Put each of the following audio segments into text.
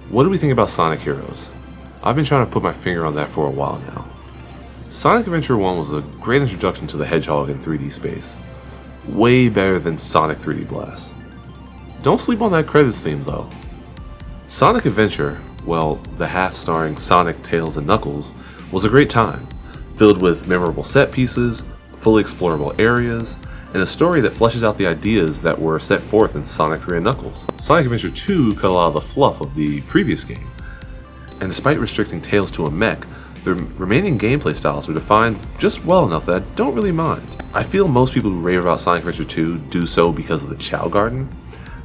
What do we think about Sonic Heroes? I've been trying to put my finger on that for a while now. Sonic Adventure 1 was a great introduction to the Hedgehog in 3D space. Way better than Sonic 3D Blast. Don't sleep on that credits theme though. Sonic Adventure, well, the half starring Sonic, Tails, and Knuckles, was a great time, filled with memorable set pieces, fully explorable areas, and a story that fleshes out the ideas that were set forth in Sonic 3 and Knuckles. Sonic Adventure 2 cut a lot of the fluff of the previous game, and despite restricting Tails to a mech, the remaining gameplay styles were defined just well enough that I don't really mind. I feel most people who rave about Sonic Adventure 2 do so because of the Chao Garden.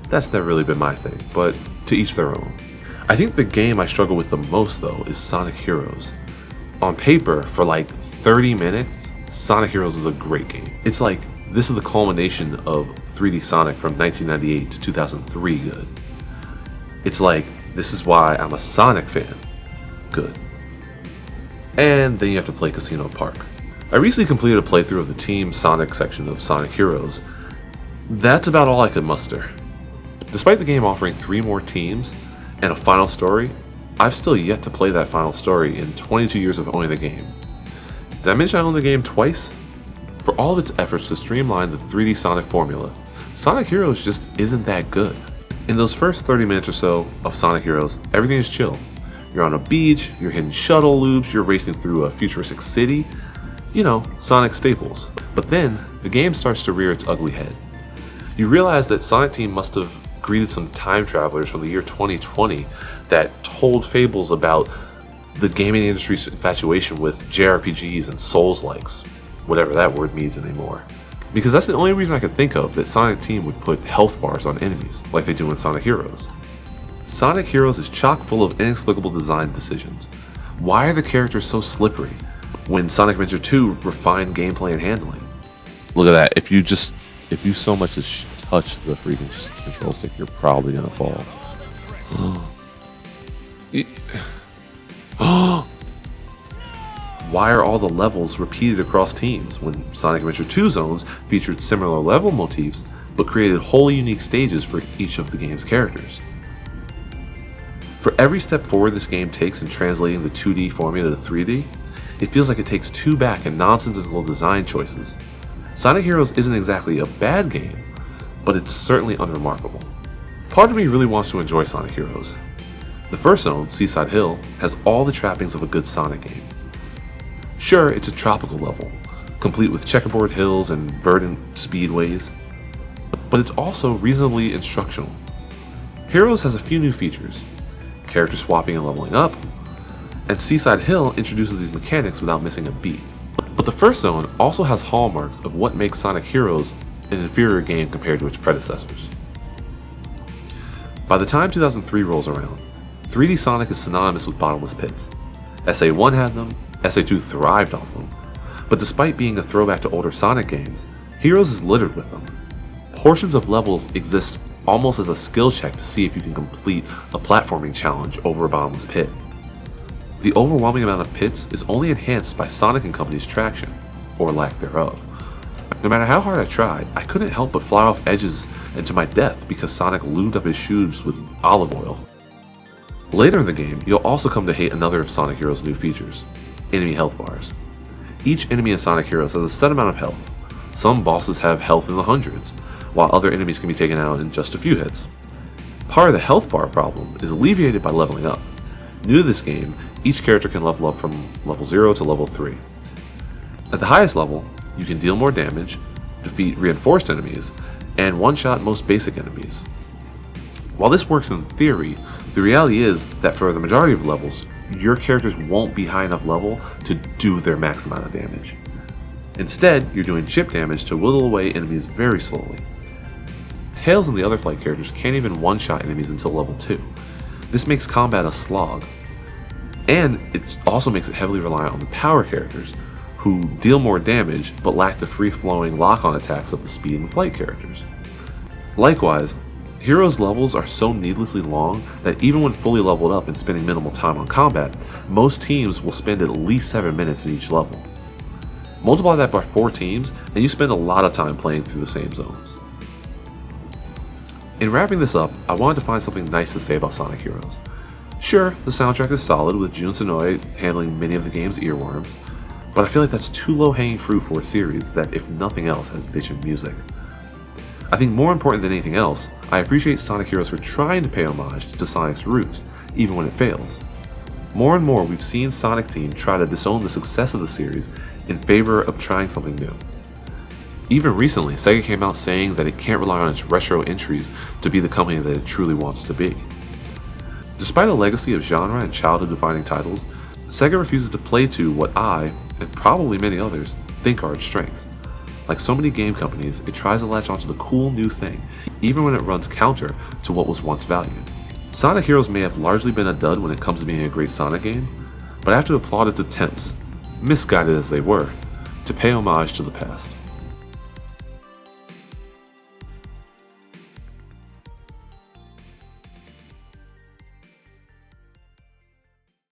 That's never really been my thing, but to each their own. I think the game I struggle with the most though is Sonic Heroes. On paper, for like 30 minutes, Sonic Heroes is a great game. It's like, this is the culmination of 3D Sonic from 1998 to 2003 good. It's like, this is why I'm a Sonic fan good. And then you have to play Casino Park. I recently completed a playthrough of the Team Sonic section of Sonic Heroes. That's about all I could muster. Despite the game offering 3 more teams and a final story, I've still yet to play that final story in 22 years of owning the game. Did I mention I own the game twice? For all of its efforts to streamline the 3D Sonic formula, Sonic Heroes just isn't that good. In those first 30 minutes or so of Sonic Heroes, everything is chill. You're on a beach, you're hitting shuttle loops, you're racing through a futuristic city. You know, Sonic staples. But then, the game starts to rear its ugly head. You realize that Sonic Team must have greeted some time travelers from the year 2020 that told fables about the gaming industry's infatuation with JRPGs and Souls-likes, whatever that word means anymore. Because that's the only reason I can think of that Sonic Team would put health bars on enemies, like they do in Sonic Heroes. Sonic Heroes is chock full of inexplicable design decisions. Why are the characters so slippery when Sonic Adventure 2 refined gameplay and handling? Look at that, if you so much as touch the freaking control stick, you're probably gonna fall. Why are all the levels repeated across teams when Sonic Adventure 2 zones featured similar level motifs but created wholly unique stages for each of the game's characters? For every step forward this game takes in translating the 2D formula to 3D, it feels like it takes 2 back in nonsensical design choices. Sonic Heroes isn't exactly a bad game, but it's certainly unremarkable. Part of me really wants to enjoy Sonic Heroes. The first zone, Seaside Hill, has all the trappings of a good Sonic game. Sure, it's a tropical level, complete with checkerboard hills and verdant speedways, but it's also reasonably instructional. Heroes has a few new features, character swapping and leveling up, and Seaside Hill introduces these mechanics without missing a beat. But the first zone also has hallmarks of what makes Sonic Heroes an inferior game compared to its predecessors. By the time 2003 rolls around, 3D Sonic is synonymous with bottomless pits. SA1 had them, SA2 thrived on them, but despite being a throwback to older Sonic games, Heroes is littered with them. Portions of levels exist almost as a skill check to see if you can complete a platforming challenge over a bottomless pit. The overwhelming amount of pits is only enhanced by Sonic & Company's traction, or lack thereof. No matter how hard I tried, I couldn't help but fly off edges and to my death because Sonic lubed up his shoes with olive oil. Later in the game, you'll also come to hate another of Sonic Heroes' new features, enemy health bars. Each enemy in Sonic Heroes has a set amount of health. Some bosses have health in the hundreds, while other enemies can be taken out in just a few hits. Part of the health bar problem is alleviated by leveling up. New to this game, each character can level up from level 0 to level 3. At the highest level, you can deal more damage, defeat reinforced enemies, and one-shot most basic enemies. While this works in theory, the reality is that for the majority of levels, your characters won't be high enough level to do their max amount of damage. Instead, you're doing chip damage to whittle away enemies very slowly. Tails and the other flight characters can't even one-shot enemies until level 2. This makes combat a slog. And it also makes it heavily reliant on the power characters, who deal more damage but lack the free-flowing lock-on attacks of the speed and flight characters. Likewise, Heroes' levels are so needlessly long that even when fully leveled up and spending minimal time on combat, most teams will spend at least 7 minutes in each level. Multiply that by 4 teams, and you spend a lot of time playing through the same zones. In wrapping this up, I wanted to find something nice to say about Sonic Heroes. Sure, the soundtrack is solid with Jun Senoue handling many of the game's earworms, but I feel like that's too low-hanging fruit for a series that, if nothing else, has bitchin' music. I think more important than anything else, I appreciate Sonic Heroes for trying to pay homage to Sonic's roots, even when it fails. More and more, we've seen Sonic Team try to disown the success of the series in favor of trying something new. Even recently, Sega came out saying that it can't rely on its retro entries to be the company that it truly wants to be. Despite a legacy of genre and childhood-defining titles, Sega refuses to play to what I, and probably many others, think are its strengths. Like so many game companies, it tries to latch onto the cool new thing, even when it runs counter to what was once valued. Sonic Heroes may have largely been a dud when it comes to being a great Sonic game, but I have to applaud its attempts, misguided as they were, to pay homage to the past.